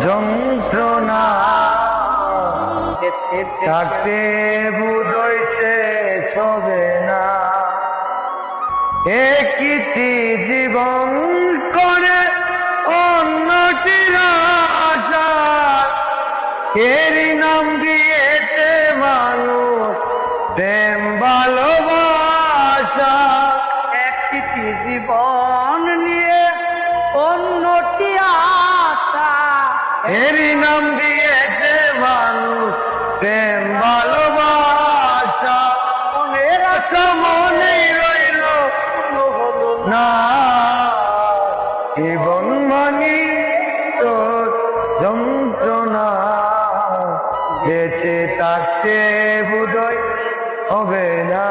যন্ত্রণা থাকতে বুঝই শেষ হবে না। একটি জীবন করে অন্যটির আশা, এরই নাম দিয়েছে মানুষ প্রেম ভালোবাসা। একটি জীবন নিয়ে অন্যটি আশা, এরই নাম দিয়েছে মানুষ প্রেম ভালোবাসা। মনের আশা মনেই রইল না, জীবন মানি তোর যন্ত্রণা। বেঁচে থাকতে বোধহয় হবে না।